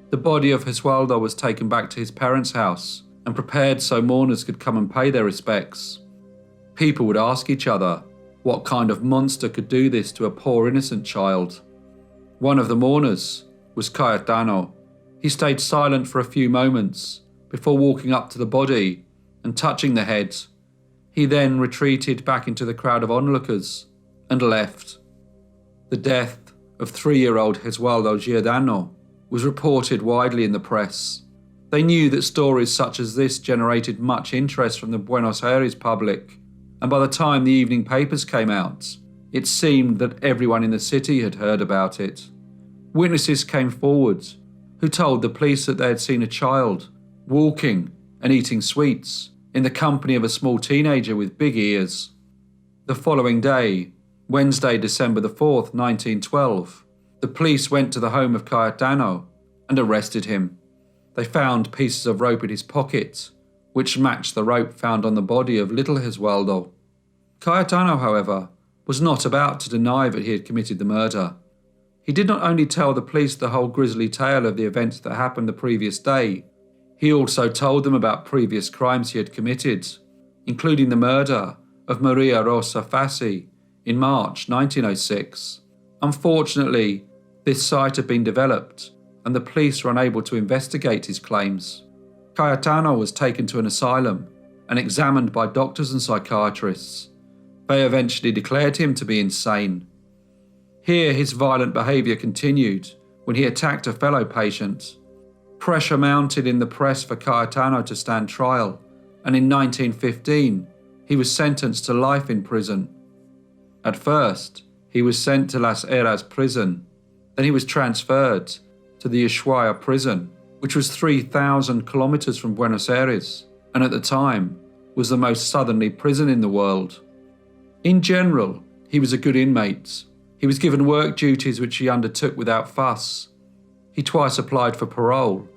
The body of Gesualdo was taken back to his parents' house and prepared so mourners could come and pay their respects. People would ask each other what kind of monster could do this to a poor innocent child. One of the mourners was Cayetano. He stayed silent for a few moments before walking up to the body and touching the head. He then retreated back into the crowd of onlookers and left. The death of 3-year-old Gesualdo Giordano was reported widely in the press. They knew that stories such as this generated much interest from the Buenos Aires public, and by the time the evening papers came out, it seemed that everyone in the city had heard about it. Witnesses came forward who told the police that they had seen a child walking and eating sweets in the company of a small teenager with big ears. The following day, Wednesday, December the 4th, 1912, the police went to the home of Cayetano and arrested him. They found pieces of rope in his pocket, which matched the rope found on the body of little Gesualdo. Cayetano, however, was not about to deny that he had committed the murder. He did not only tell the police the whole grisly tale of the events that happened the previous day, he also told them about previous crimes he had committed, including the murder of Maria Rosa Fassi in March 1906. Unfortunately, this site had been developed and the police were unable to investigate his claims. Cayetano was taken to an asylum and examined by doctors and psychiatrists. They eventually declared him to be insane. Here his violent behaviour continued when he attacked a fellow patient. Pressure mounted in the press for Cayetano to stand trial, and in 1915 he was sentenced to life in prison. At first, he was sent to Las Heras prison. Then he was transferred to the Ushuaia prison, which was 3,000 kilometres from Buenos Aires, and at the time was the most southerly prison in the world. In general, he was a good inmate. He was given work duties which he undertook without fuss. He twice applied for parole,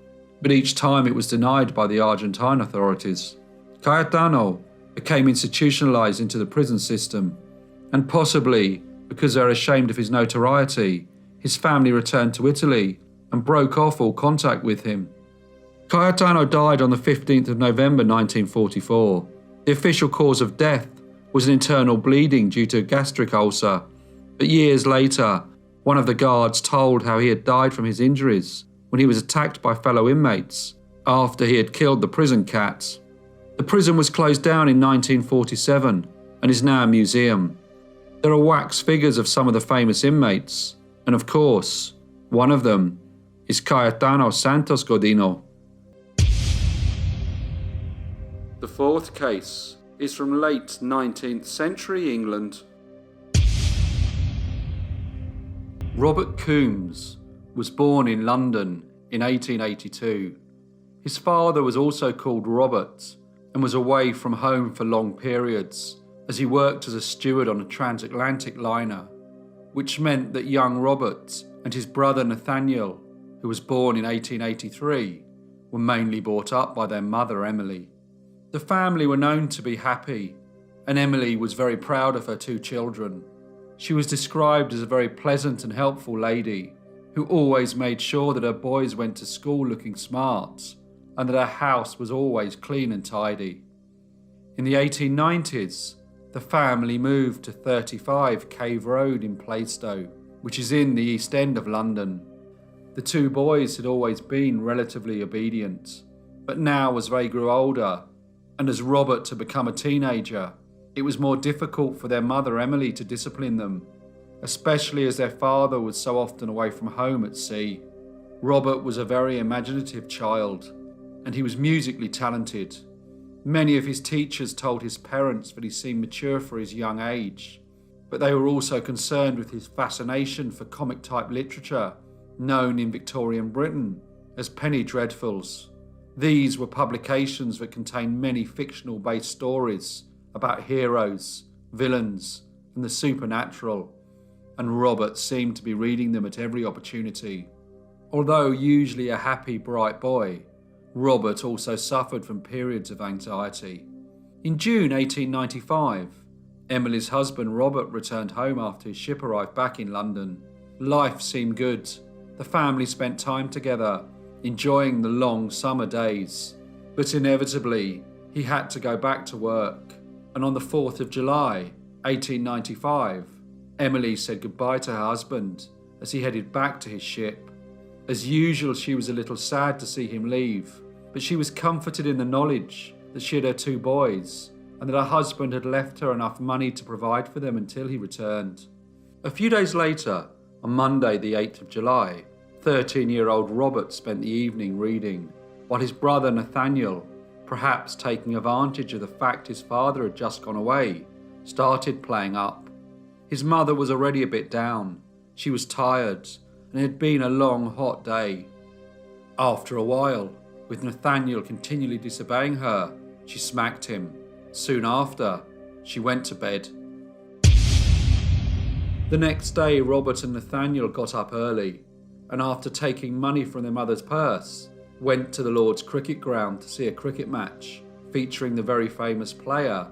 but each time it was denied by the Argentine authorities. Cayetano became institutionalised into the prison system, and possibly because they were ashamed of his notoriety, his family returned to Italy and broke off all contact with him. Cayetano died on the 15th of November 1944. The official cause of death was an internal bleeding due to a gastric ulcer, but years later, one of the guards told how he had died from his injuries when he was attacked by fellow inmates after he had killed the prison cat. The prison was closed down in 1947 and is now a museum. There are wax figures of some of the famous inmates, and of course, one of them is Cayetano Santos Godino. The fourth case is from late 19th century England. Robert Coombes was born in London in 1882. His father was also called Robert and was away from home for long periods as he worked as a steward on a transatlantic liner, which meant that young Robert and his brother Nathaniel, who was born in 1883, were mainly brought up by their mother Emily. The family were known to be happy, and Emily was very proud of her two children. She was described as a very pleasant and helpful lady who always made sure that her boys went to school looking smart and that her house was always clean and tidy. In the 1890s, the family moved to 35 Cave Road in Plaistow, which is in the East End of London. The two boys had always been relatively obedient, but now as they grew older, and as Robert had become a teenager, it was more difficult for their mother Emily to discipline them, especially as their father was so often away from home at sea. Robert was a very imaginative child, and he was musically talented. Many of his teachers told his parents that he seemed mature for his young age, but they were also concerned with his fascination for comic-type literature, known in Victorian Britain as penny dreadfuls. These were publications that contained many fictional-based stories about heroes, villains, and the supernatural, and Robert seemed to be reading them at every opportunity. Although usually a happy, bright boy, Robert also suffered from periods of anxiety. In June 1895, Emily's husband Robert returned home after his ship arrived back in London. Life seemed good. The family spent time together, enjoying the long summer days. But inevitably, he had to go back to work. And on the 4th of July, 1895, Emily said goodbye to her husband as he headed back to his ship. As usual, she was a little sad to see him leave, but she was comforted in the knowledge that she had her two boys and that her husband had left her enough money to provide for them until he returned. A few days later, on Monday the 8th of July, 13-year-old Robert spent the evening reading, while his brother Nathaniel, perhaps taking advantage of the fact his father had just gone away, started playing up. His mother was already a bit down. She was tired, and it had been a long, hot day. After a while, with Nathaniel continually disobeying her, she smacked him. Soon after, she went to bed. The next day, Robert and Nathaniel got up early, and after taking money from their mother's purse, went to the Lord's cricket ground to see a cricket match featuring the very famous player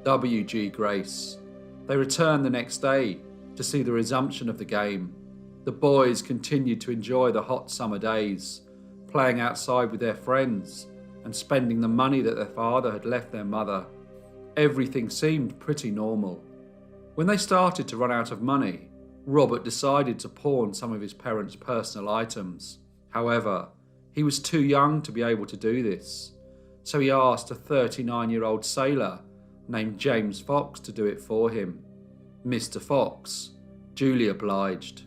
W.G. Grace. They returned the next day to see the resumption of the game. The boys continued to enjoy the hot summer days, playing outside with their friends and spending the money that their father had left their mother. Everything seemed pretty normal. When they started to run out of money, Robert decided to pawn some of his parents' personal items. However, he was too young to be able to do this, so he asked a 39-year-old sailor named James Fox to do it for him. Mr. Fox duly obliged.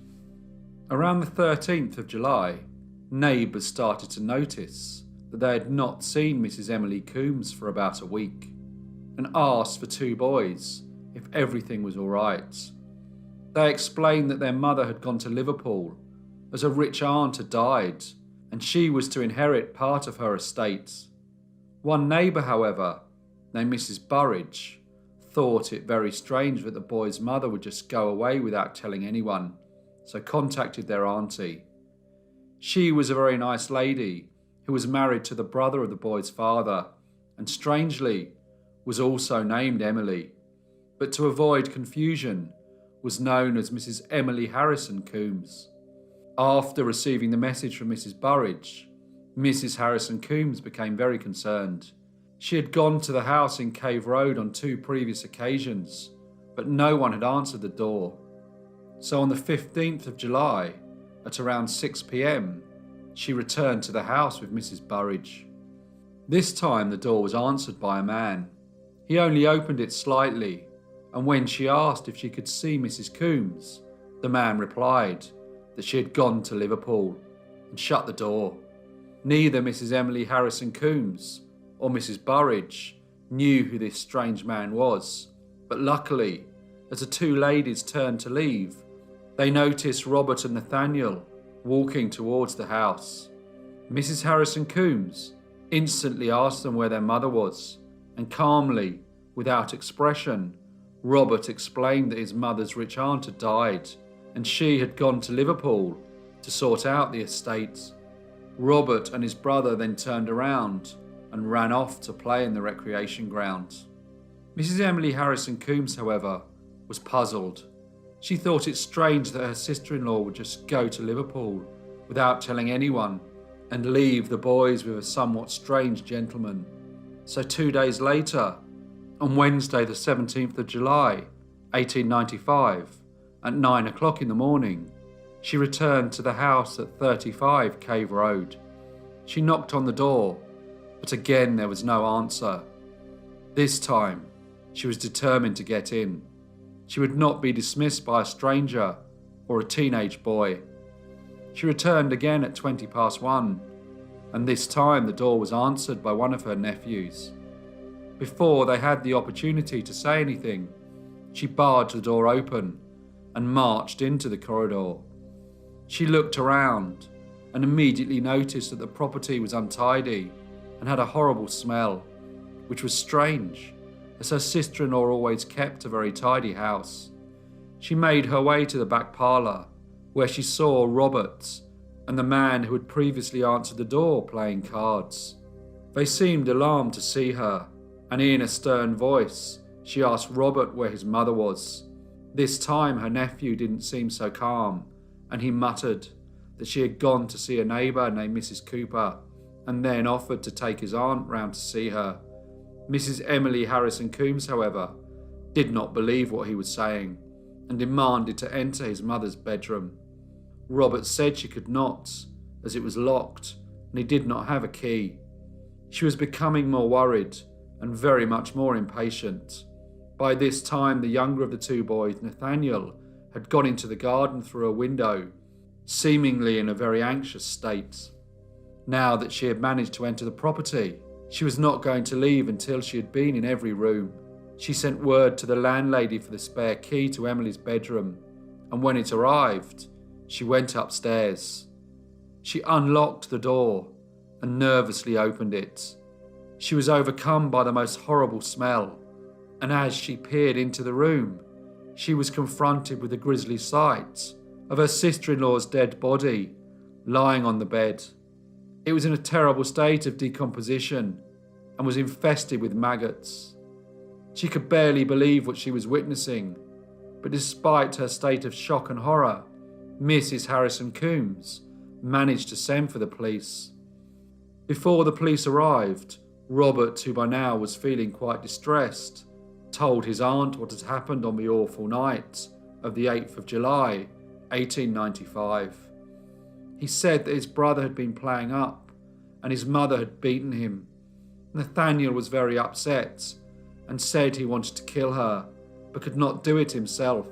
Around the 13th of July, neighbours started to notice that they had not seen Mrs. Emily Coombes for about a week, and asked for two boys if everything was all right. They explained that their mother had gone to Liverpool as a rich aunt had died and she was to inherit part of her estate. One neighbour, however, named Mrs. Burridge, thought it very strange that the boy's mother would just go away without telling anyone, so contacted their auntie. She was a very nice lady who was married to the brother of the boy's father and, strangely, was also named Emily, but to avoid confusion was known as Mrs. Emily Harrison Coombes. After receiving the message from Mrs. Burridge, Mrs. Harrison Coombes became very concerned. She had gone to the house in Cave Road on 2 previous occasions, but no one had answered the door. So on the 15th of July, at around 6 p.m, she returned to the house with Mrs. Burridge. This time the door was answered by a man. He only opened it slightly, and when she asked if she could see Mrs. Coombes, the man replied that she had gone to Liverpool and shut the door. Neither Mrs. Emily Harrison Coombes or Mrs. Burridge knew who this strange man was, but luckily, as the two ladies turned to leave, they noticed Robert and Nathaniel walking towards the house. Mrs. Harrison Coombes instantly asked them where their mother was, and calmly, without expression, Robert explained that his mother's rich aunt had died and she had gone to Liverpool to sort out the estate. Robert and his brother then turned around and ran off to play in the recreation ground. Mrs. Emily Harrison Coombes, however, was puzzled. She thought it strange that her sister-in-law would just go to Liverpool without telling anyone and leave the boys with a somewhat strange gentleman. So 2 days later, on Wednesday the 17th of July, 1895, at 9 o'clock in the morning, she returned to the house at 35 Cave Road. She knocked on the door, but again there was no answer. This time, she was determined to get in. She would not be dismissed by a stranger or a teenage boy. She returned again at 1:20, and this time the door was answered by one of her nephews. Before they had the opportunity to say anything, she barged the door open and marched into the corridor. She looked around and immediately noticed that the property was untidy and had a horrible smell, which was strange, as her sister-in-law always kept a very tidy house. She made her way to the back parlour, where she saw Robert and the man who had previously answered the door playing cards. They seemed alarmed to see her, and in a stern voice, she asked Robert where his mother was. This time her nephew didn't seem so calm, and he muttered that she had gone to see a neighbour named Mrs. Cooper, and then offered to take his aunt round to see her. Mrs. Emily Harrison Coombes, however, did not believe what he was saying, and demanded to enter his mother's bedroom. Robert said she could not, as it was locked, and he did not have a key. She was becoming more worried, and very much more impatient. By this time, the younger of the two boys, Nathaniel, had gone into the garden through a window, seemingly in a very anxious state. Now that she had managed to enter the property, she was not going to leave until she had been in every room. She sent word to the landlady for the spare key to Emily's bedroom, and when it arrived, she went upstairs. She unlocked the door and nervously opened it. She was overcome by the most horrible smell, and as she peered into the room, she was confronted with the grisly sight of her sister-in-law's dead body lying on the bed. It was in a terrible state of decomposition and was infested with maggots. She could barely believe what she was witnessing, but despite her state of shock and horror, Mrs. Harrison Coombes managed to send for the police. Before the police arrived, Robert, who by now was feeling quite distressed, told his aunt what had happened on the awful night of the 8th of July, 1895. He said that his brother had been playing up and his mother had beaten him. Nathaniel was very upset and said he wanted to kill her but could not do it himself,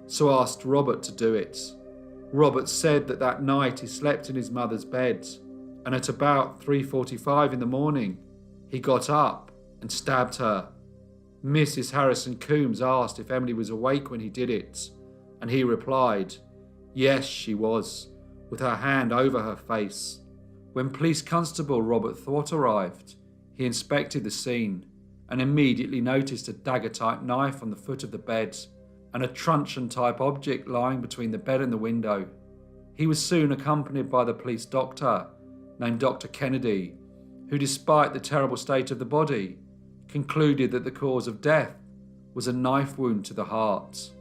so asked Robert to do it. Robert said that that night he slept in his mother's bed, and at about 3:45 in the morning, he got up and stabbed her. Mrs. Harrison Coombes asked if Emily was awake when he did it, and he replied, yes, she was, with her hand over her face. When Police Constable Robert Thwart arrived, he inspected the scene and immediately noticed a dagger-type knife on the foot of the bed and a truncheon-type object lying between the bed and the window. He was soon accompanied by the police doctor, named Dr. Kennedy, who, despite the terrible state of the body, concluded that the cause of death was a knife wound to the heart.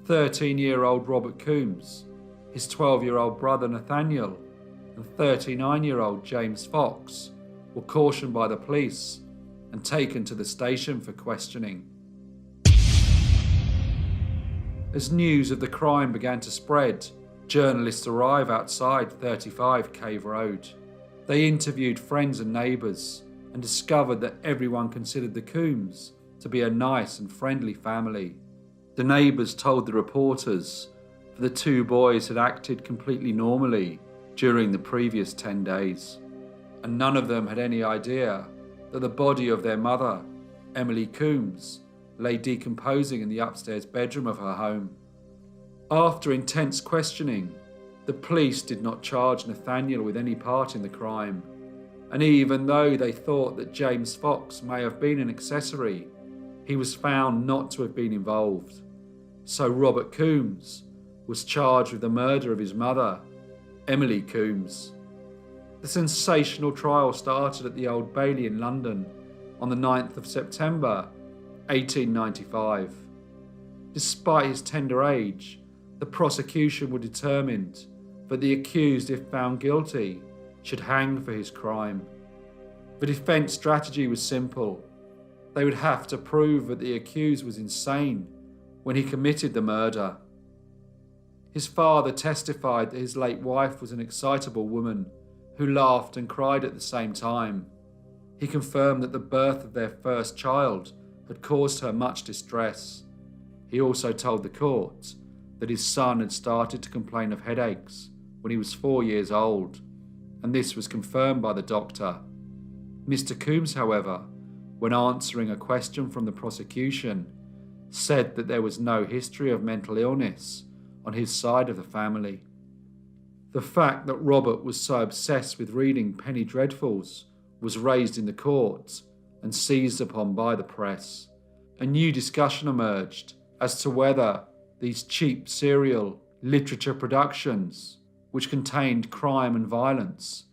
13-year-old Robert Coombes, his 12-year-old brother Nathaniel, and 39-year-old James Fox were cautioned by the police and taken to the station for questioning. As news of the crime began to spread, journalists arrived outside 35 Cave Road. They interviewed friends and neighbours and discovered that everyone considered the Coombes to be a nice and friendly family. The neighbours told the reporters that the two boys had acted completely normally during the previous 10 days, and none of them had any idea that the body of their mother, Emily Coombes, lay decomposing in the upstairs bedroom of her home. After intense questioning, the police did not charge Nathaniel with any part in the crime, and even though they thought that James Fox may have been an accessory, he was found not to have been involved. So Robert Coombes was charged with the murder of his mother, Emily Coombes. The sensational trial started at the Old Bailey in London on the 9th of September, 1895. Despite his tender age, the prosecution were determined that the accused, if found guilty, should hang for his crime. The defence strategy was simple. They would have to prove that the accused was insane when he committed the murder. His father testified that his late wife was an excitable woman who laughed and cried at the same time. He confirmed that the birth of their first child had caused her much distress. He also told the court that his son had started to complain of headaches when he was 4 years old, and this was confirmed by the doctor. Mr. Coombes, however, when answering a question from the prosecution, said that there was no history of mental illness on his side of the family. The fact that Robert was so obsessed with reading penny dreadfuls was raised in the court and seized upon by the press. A new discussion emerged as to whether these cheap serial literature productions, which contained crime and violence,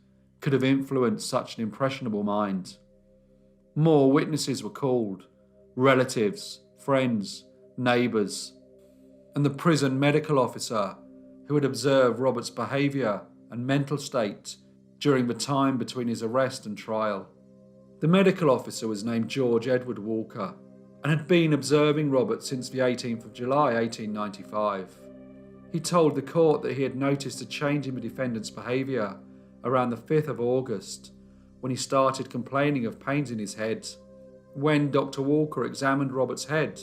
could have influenced such an impressionable mind. More witnesses were called: relatives, friends, neighbours, and the prison medical officer who had observed Robert's behaviour and mental state during the time between his arrest and trial. The medical officer was named George Edward Walker and had been observing Robert since the 18th of July 1895. He told the court that he had noticed a change in the defendant's behaviour around the 5th of August when he started complaining of pains in his head. When Dr. Walker examined Robert's head,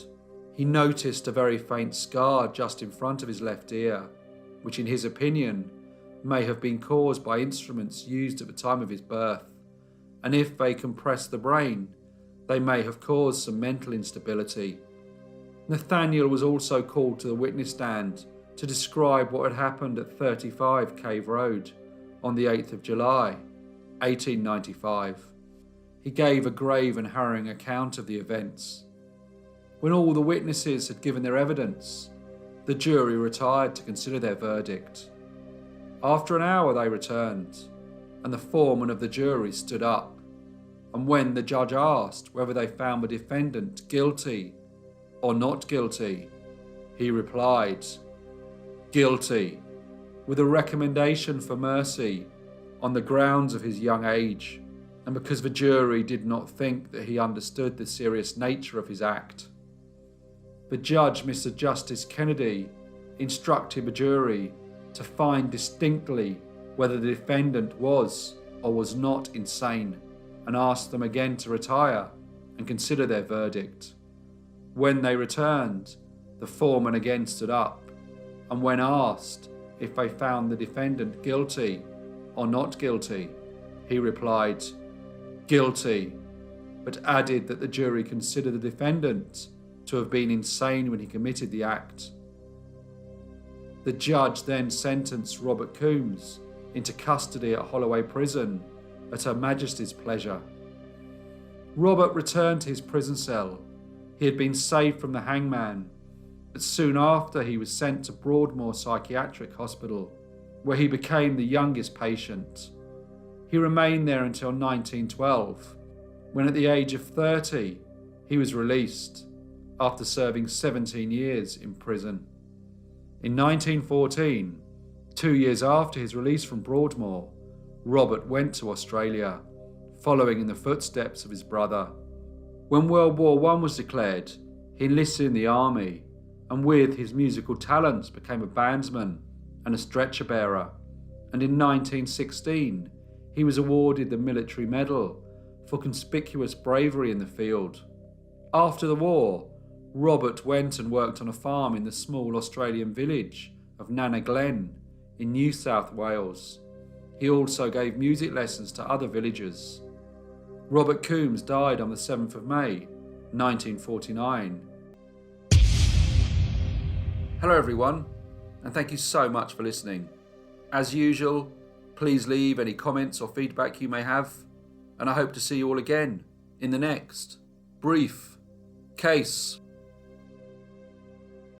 he noticed a very faint scar just in front of his left ear, which in his opinion may have been caused by instruments used at the time of his birth, and if they compressed the brain, they may have caused some mental instability. Nathaniel was also called to the witness stand to describe what had happened at 35 Cave Road on the 8th of July, 1895. He gave a grave and harrowing account of the events. When all the witnesses had given their evidence, the jury retired to consider their verdict. After an hour they returned, and the foreman of the jury stood up. And when the judge asked whether they found the defendant guilty or not guilty, he replied, "Guilty," with a recommendation for mercy on the grounds of his young age and because the jury did not think that he understood the serious nature of his act. The judge, Mr. Justice Kennedy, instructed the jury to find distinctly whether the defendant was or was not insane and asked them again to retire and consider their verdict. When they returned, the foreman again stood up, and when asked if they found the defendant guilty or not guilty, he replied, "Guilty," but added that the jury considered the defendant to have been insane when he committed the act. The judge then sentenced Robert Coombes into custody at Holloway Prison at Her Majesty's pleasure. Robert returned to his prison cell. He had been saved from the hangman, but soon after he was sent to Broadmoor Psychiatric Hospital, where he became the youngest patient. He remained there until 1912, when at the age of 30, he was released after serving 17 years in prison. In 1914, 2 years after his release from Broadmoor, Robert went to Australia, following in the footsteps of his brother. When World War I was declared, he enlisted in the army and with his musical talents became a bandsman and a stretcher bearer, and in 1916 he was awarded the Military Medal for conspicuous bravery in the field. After the war, Robert went and worked on a farm in the small Australian village of Nana Glen in New South Wales. He also gave music lessons to other villagers. Robert Coombes died on the 7th of May, 1949. Hello everyone, and thank you so much for listening. As usual, please leave any comments or feedback you may have, and I hope to see you all again in the next brief case.